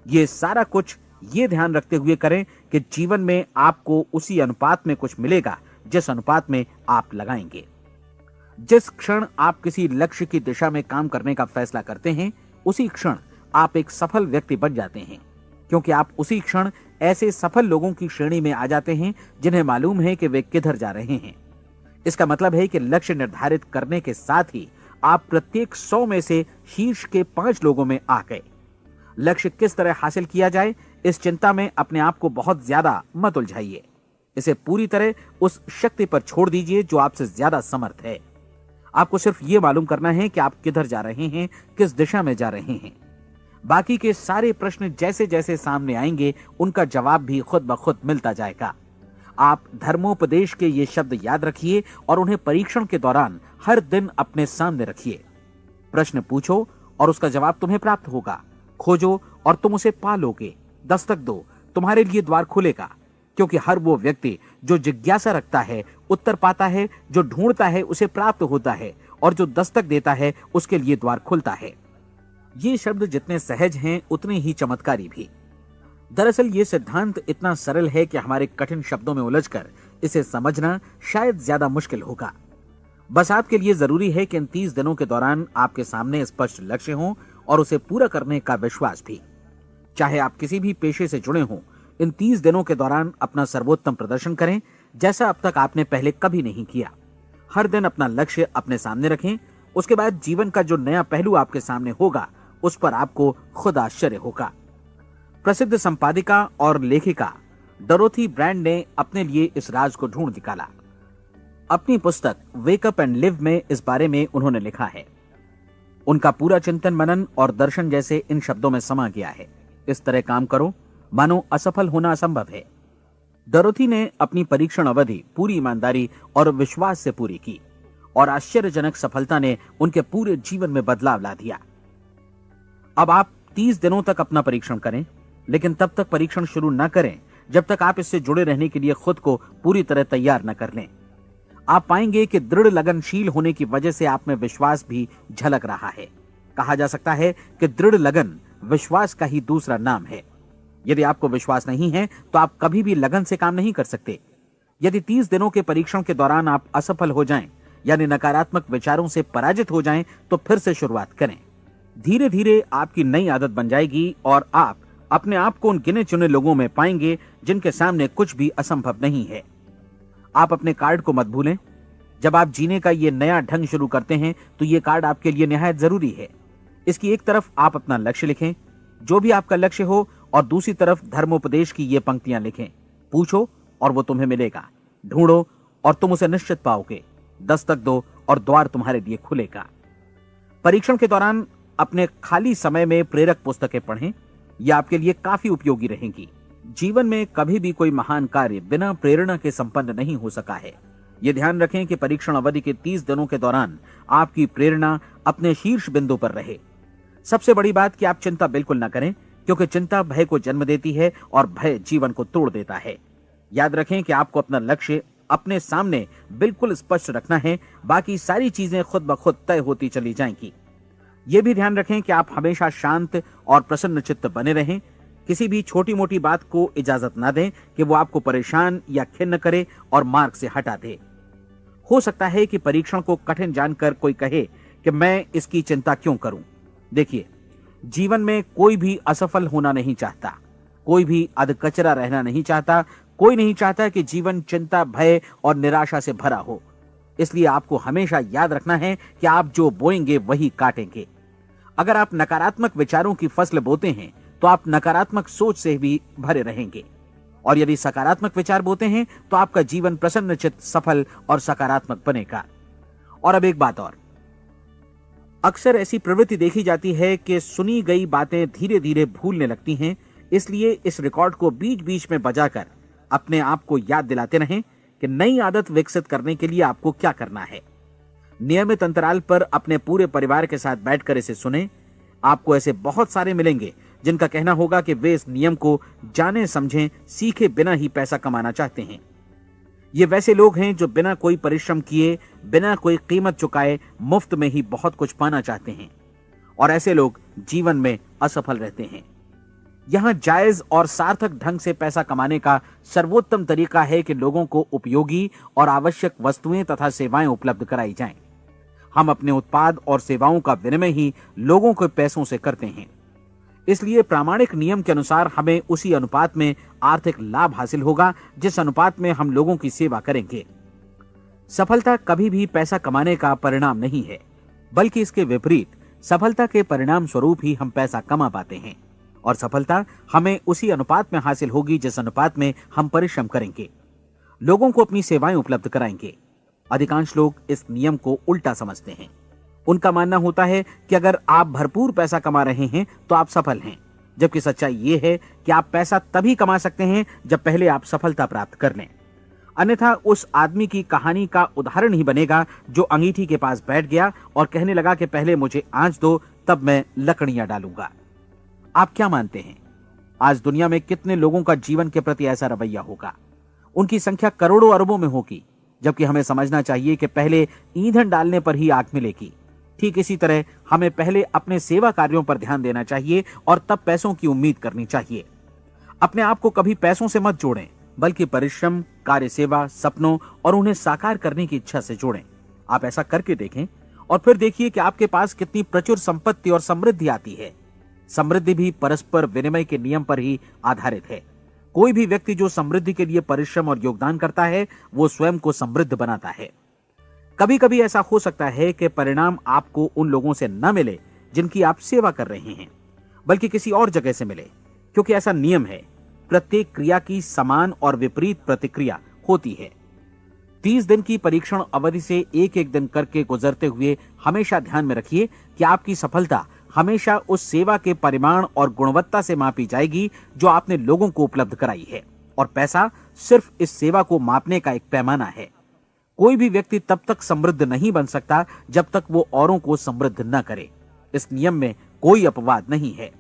ये सारा कुछ ये ध्यान रखते हुए करें कि जीवन में आपको उसी अनुपात में कुछ मिलेगा जिस अनुपात में आप लगाएंगे। जिस क्षण आप किसी लक्ष्य की दिशा में काम करने का फैसला करते हैं, उसी क्षण आप एक सफल व्यक्ति बन जाते हैं, क्योंकि आप उसी क्षण ऐसे सफल लोगों की श्रेणी में आ जाते हैं जिन्हें मालूम है कि वे किधर जा रहे हैं। इसका मतलब है कि लक्ष्य निर्धारित करने के साथ ही आप प्रत्येक 100 में से शीर्ष के 5 लोगों में आ गए। लक्ष्य किस तरह हासिल किया जाए, इस चिंता में अपने आप को बहुत ज्यादा मत उलझाइए। इसे पूरी तरह उस शक्ति पर छोड़ दीजिए जो आपसे ज्यादा समर्थ है। आपको सिर्फ ये मालूम करना है कि आप किधर जा रहे हैं, किस दिशा में जा रहे हैं। बाकी के सारे प्रश्न जैसे जैसे सामने आएंगे उनका जवाब भी खुद ब खुद मिलता जाएगा। आप धर्मोपदेश के ये शब्द याद रखिए और उन्हें परीक्षण के दौरान हर दिन अपने सामने रखिए। प्रश्न पूछो और उसका जवाब तुम्हें प्राप्त होगा। खोजो और तुम उसे पा लोगे। दस्तक दो, तुम्हारे लिए द्वार खुलेगा, क्योंकि हर वो व्यक्ति जो जिज्ञासा रखता है उत्तर पाता है, जो ढूंढता है उसे प्राप्त होता है, और जो दस्तक देता है उसके लिए द्वार खुलता है। ये शब्द जितने सहज हैं उतने ही चमत्कारी भी। दरअसल ये सिद्धांत इतना सरल है कि हमारे कठिन शब्दों में उलझकर इसे समझना शायद ज्यादा मुश्किल होगा। बस आपके लिए जरूरी है कि इन 30 दिनों के दौरान आपके सामने स्पष्ट लक्ष्य हो और उसे पूरा करने का विश्वास भी। चाहे आप किसी भी पेशे से जुड़े हों, इन 30 दिनों के दौरान अपना सर्वोत्तम प्रदर्शन करें, जैसा अब तक आपने पहले कभी नहीं किया। हर दिन अपना लक्ष्य अपने सामने रखें। उसके बाद जीवन का जो नया पहलू आपके सामने होगा उस पर आपको खुद आश्चर्य होगा। प्रसिद्ध संपादिका और लेखिका डोरोथी ब्रैंड ने अपने लिए इस राज को ढूंढ निकाला। अपनी पुस्तक वेक अप एंड लिव में इस बारे में उन्होंने लिखा है। उनका पूरा चिंतन मनन और दर्शन जैसे इन शब्दों में समा गया है। इस तरह काम करो मानो असफल होना असंभव है। डोरोथी ने अपनी परीक्षण अवधि पूरी ईमानदारी और विश्वास से पूरी की और आश्चर्यजनक सफलता ने उनके पूरे जीवन में बदलाव ला दिया। अब आप 30 दिनों तक अपना परीक्षण करें, लेकिन तब तक परीक्षण शुरू न करें जब तक आप इससे जुड़े रहने के लिए खुद को पूरी तरह तैयार न कर लें। आप पाएंगे कि दृढ़ लगनशील होने की वजह से आप में विश्वास भी झलक रहा है। कहा जा सकता है कि दृढ़ लगन विश्वास का ही दूसरा नाम है। यदि आपको विश्वास नहीं है तो आप कभी भी लगन से काम नहीं कर सकते। यदि 30 दिनों के परीक्षण के दौरान आप असफल हो जाएं, यानी नकारात्मक विचारों से पराजित हो जाएं, तो फिर से शुरुआत करें। धीरे धीरे आपकी नई आदत बन जाएगी और आप अपने आप को उन गिने चुने लोगों में पाएंगे जिनके सामने कुछ भी असंभव नहीं है। आप अपने कार्ड को मत भूलें। जब आप जीने का ये नया ढंग शुरू करते हैं तो ये कार्ड आपके लिए निहायत जरूरी है। इसकी एक तरफ आप अपना लक्ष्य लिखें, जो भी आपका लक्ष्य हो, और दूसरी तरफ धर्मोपदेश की ये पंक्तियां लिखें। पूछो और वो तुम्हें मिलेगा, ढूंढो और तुम उसे निश्चित पाओगे, दस्तक दो और द्वार तुम्हारे लिए खुलेगा। परीक्षण के दौरान अपने खाली समय में प्रेरक पुस्तकें पढ़ें। ये आपके लिए काफी उपयोगी रहेंगी। जीवन में कभी भी कोई महान कार्य बिना प्रेरणा के संपन्न नहीं हो सका है। ये ध्यान रखें कि परीक्षण अवधि के 30 दिनों के दौरान आपकी प्रेरणा अपने शीर्ष बिंदु पर रहे। सबसे बड़ी बात कि आप चिंता बिल्कुल न करें, क्योंकि चिंता भय को जन्म देती है और भय जीवन को तोड़ देता है। याद रखें कि आपको अपना लक्ष्य अपने सामने बिल्कुल स्पष्ट रखना है, बाकी सारी चीजें खुद ब खुद तय होती चली जाएंगी। ये भी ध्यान रखें कि आप हमेशा शांत और प्रसन्न चित्त बने रहें। किसी भी छोटी मोटी बात को इजाजत ना दें कि वो आपको परेशान या खिन्न करे और मार्ग से हटा दे। हो सकता है कि परीक्षण को कठिन जानकर कोई कहे कि मैं इसकी चिंता क्यों करूं। देखिए, जीवन में कोई भी असफल होना नहीं चाहता, कोई भी अधकचरा रहना नहीं चाहता, कोई नहीं चाहता कि जीवन चिंता, भय और निराशा से भरा हो। इसलिए आपको हमेशा याद रखना है कि आप जो बोएंगे वही काटेंगे। अगर आप नकारात्मक विचारों की फसल बोते हैं तो आप नकारात्मक सोच से भी भरे रहेंगे, और यदि सकारात्मक विचार बोते हैं तो आपका जीवन प्रसन्नचित्त, सफल और सकारात्मक बनेगा। और अब एक बात और, अक्सर ऐसी प्रवृत्ति देखी जाती है कि सुनी गई बातें धीरे धीरे भूलने लगती हैं। इसलिए इस रिकॉर्ड को बीच बीच में बजाकर अपने आप को याद दिलाते रहें कि नई आदत विकसित करने के लिए आपको क्या करना है। नियमित अंतराल पर अपने पूरे परिवार के साथ बैठकर इसे सुनें। आपको ऐसे बहुत सारे मिलेंगे जिनका कहना होगा कि वे इस नियम को जाने समझें सीखे बिना ही पैसा कमाना चाहते हैं। ये वैसे लोग हैं जो बिना कोई परिश्रम किए, बिना कोई कीमत चुकाए मुफ्त में ही बहुत कुछ पाना चाहते हैं, और ऐसे लोग जीवन में असफल रहते हैं। यहां जायज और सार्थक ढंग से पैसा कमाने का सर्वोत्तम तरीका है कि लोगों को उपयोगी और आवश्यक वस्तुएं तथा सेवाएं उपलब्ध कराई जाएं। हम अपने उत्पाद और सेवाओं का विनिमय ही लोगों के पैसों से करते हैं। इसलिए प्रामाणिक नियम के अनुसार हमें उसी अनुपात में आर्थिक लाभ हासिल होगा जिस अनुपात में हम लोगों की सेवा करेंगे। सफलता कभी भी पैसा कमाने का परिणाम नहीं है, बल्कि इसके विपरीत सफलता के परिणाम स्वरूप ही हम पैसा कमा पाते हैं, और सफलता हमें उसी अनुपात में हासिल होगी जिस अनुपात में हम परिश्रम करेंगे, लोगों को अपनी सेवाएं उपलब्ध कराएंगे। अधिकांश लोग इस नियम को उल्टा समझते हैं। उनका मानना होता है कि अगर आप भरपूर पैसा कमा रहे हैं तो आप सफल हैं, जबकि सच्चाई ये है कि आप पैसा तभी कमा सकते हैं जब पहले आप सफलता प्राप्त कर लें। अन्यथा उस आदमी की कहानी का उदाहरण ही बनेगा जो अंगीठी के पास बैठ गया और कहने लगा कि पहले मुझे आंच दो, तब मैं लकड़ियां डालूंगा। आप क्या मानते हैं, आज दुनिया में कितने लोगों का जीवन के प्रति ऐसा रवैया होगा? उनकी संख्या करोड़ों अरबों में होगी, जबकि हमें समझना चाहिए कि पहले ईंधन डालने पर ही आग मिलेगी। ठीक इसी तरह हमें पहले अपने सेवा कार्यों पर ध्यान देना चाहिए और तब पैसों की उम्मीद करनी चाहिए। अपने आप को कभी पैसों से मत जोड़ें, बल्कि परिश्रम, कार्य सेवा, सपनों और उन्हें साकार करने की इच्छा से जोड़ें। आप ऐसा करके देखें और फिर देखिए कि आपके पास कितनी प्रचुर संपत्ति और समृद्धि आती है। समृद्धि भी परस्पर विनिमय के नियम पर ही आधारित है। कोई भी व्यक्ति जो समृद्धि के लिए परिश्रम और योगदान करता है, वो स्वयं को समृद्ध बनाता है। कभी कभी ऐसा हो सकता है कि परिणाम आपको उन लोगों से न मिले जिनकी आप सेवा कर रहे हैं, बल्कि किसी और जगह से मिले, क्योंकि ऐसा नियम है, प्रत्येक क्रिया की समान और विपरीत प्रतिक्रिया होती है। 30 दिन की परीक्षण अवधि से एक एक दिन करके गुजरते हुए हमेशा ध्यान में रखिए कि आपकी सफलता हमेशा उस सेवा के परिमाण और गुणवत्ता से मापी जाएगी जो आपने लोगों को उपलब्ध कराई है, और पैसा सिर्फ इस सेवा को मापने का एक पैमाना है। कोई भी व्यक्ति तब तक समृद्ध नहीं बन सकता जब तक वो औरों को समृद्ध न करे। इस नियम में कोई अपवाद नहीं है।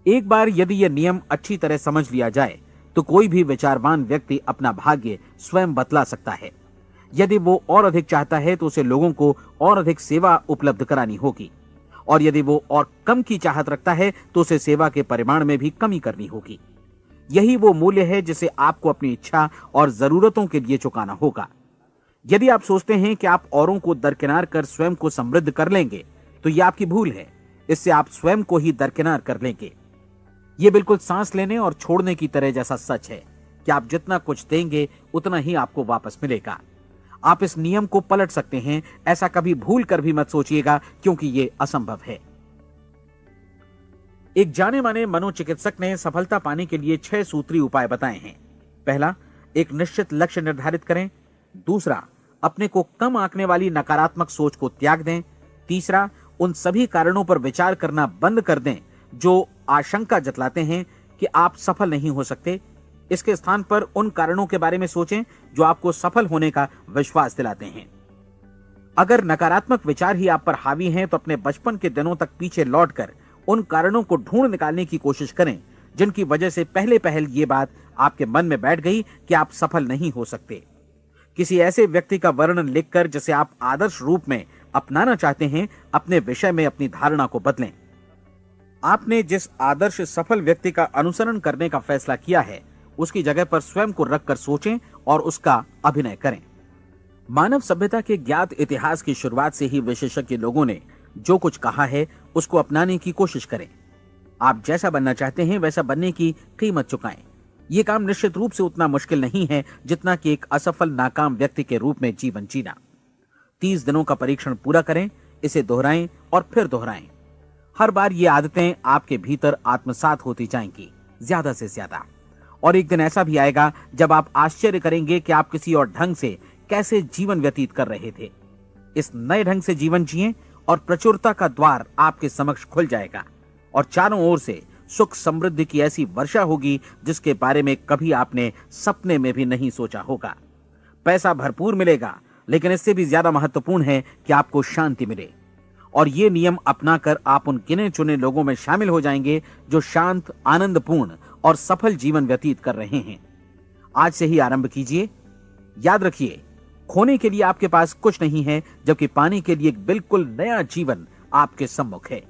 एक बार यदि यह नियम अच्छी तरह समझ लिया जाए तो कोई भी विचारवान व्यक्ति अपना भाग्य स्वयं बतला सकता है। यदि वो और अधिक चाहता है तो उसे लोगों को और अधिक सेवा उपलब्ध करानी होगी, और यदि वो और कम की चाहत रखता है तो उसे सेवा के परिमाण में भी कमी करनी होगी। यही वो मूल्य है जिसे आपको अपनी इच्छा और जरूरतों के लिए चुकाना होगा। यदि आप सोचते हैं कि आप औरों को दरकिनार कर स्वयं को समृद्ध कर लेंगे तो यह आपकी भूल है। इससे आप स्वयं को ही दरकिनार कर लेंगे। यह बिल्कुल सांस लेने और छोड़ने की तरह जैसा सच है कि आप जितना कुछ देंगे उतना ही आपको वापस मिलेगा। आप इस नियम को पलट सकते हैं, ऐसा कभी भूल कर भी मत सोचिएगा, क्योंकि यह असंभव है। एक जाने माने मनोचिकित्सक ने सफलता पाने के लिए 6 सूत्री उपाय बताए हैं। पहला, एक निश्चित लक्ष्य निर्धारित करें। दूसरा, अपने को कम आंकने वाली नकारात्मक सोच को त्याग दें। तीसरा, उन सभी कारणों पर विचार करना बंद कर दें जो आशंका जतलाते हैं कि आप सफल नहीं हो सकते। इसके स्थान पर उन कारणों के बारे में सोचें जो आपको सफल होने का विश्वास दिलाते हैं। अगर नकारात्मक विचार ही आप पर हावी हैं तो अपने बचपन के दिनों तक पीछे लौटकर उन कारणों को ढूंढ निकालने की कोशिश करें जिनकी वजह से पहले पहल ये बात आपके मन में बैठ गई कि आप सफल नहीं हो सकते। किसी ऐसे व्यक्ति का वर्णन लिखकर जिसे आप आदर्श रूप में अपनाना चाहते हैं, अपने विषय में अपनी धारणा को बदलें। आपने जिस आदर्श सफल व्यक्ति का अनुसरण करने का फैसला किया है, उसकी जगह पर स्वयं को रखकर सोचें और उसका अभिनय करें। मानव सभ्यता के ज्ञात इतिहास की शुरुआत से ही विशेषज्ञ लोगों ने जो कुछ कहा है उसको अपनाने की कोशिश करें। आप जैसा बनना चाहते हैं वैसा बनने की कीमत चुकाएं। यह काम निश्चित रूप से उतना मुश्किल नहीं है जितना कि एक असफल नाकाम व्यक्ति के रूप में जीवन जीना। 30 दिनों का परीक्षण पूरा करें, इसे दोहराएं और फिर दोहराएं। हर बार ये आदतें आपके भीतर आत्मसात होती जाएंगी, ज्यादा से ज्यादा। और एक दिन ऐसा भी आएगा जब आप आश्चर्य करेंगे कि आप किसी और ढंग से कैसे जीवन व्यतीत कर रहे थे। इस नए ढंग से जीवन जिएं और प्रचुरता का द्वार आपके समक्ष खुल जाएगा और चारों ओर से सुख समृद्धि की ऐसी वर्षा होगी जिसके बारे में कभी आपने सपने में भी नहीं सोचा होगा। पैसा भरपूर मिलेगा, लेकिन इससे भी ज्यादा महत्वपूर्ण है कि आपको शांति मिले। और ये नियम अपनाकर आप उन गिने चुने लोगों में शामिल हो जाएंगे जो शांत, आनंदपूर्ण और सफल जीवन व्यतीत कर रहे हैं। आज से ही आरंभ कीजिए। याद रखिए, खोने के लिए आपके पास कुछ नहीं है, जबकि पाने के लिए एक बिल्कुल नया जीवन आपके सम्मुख है।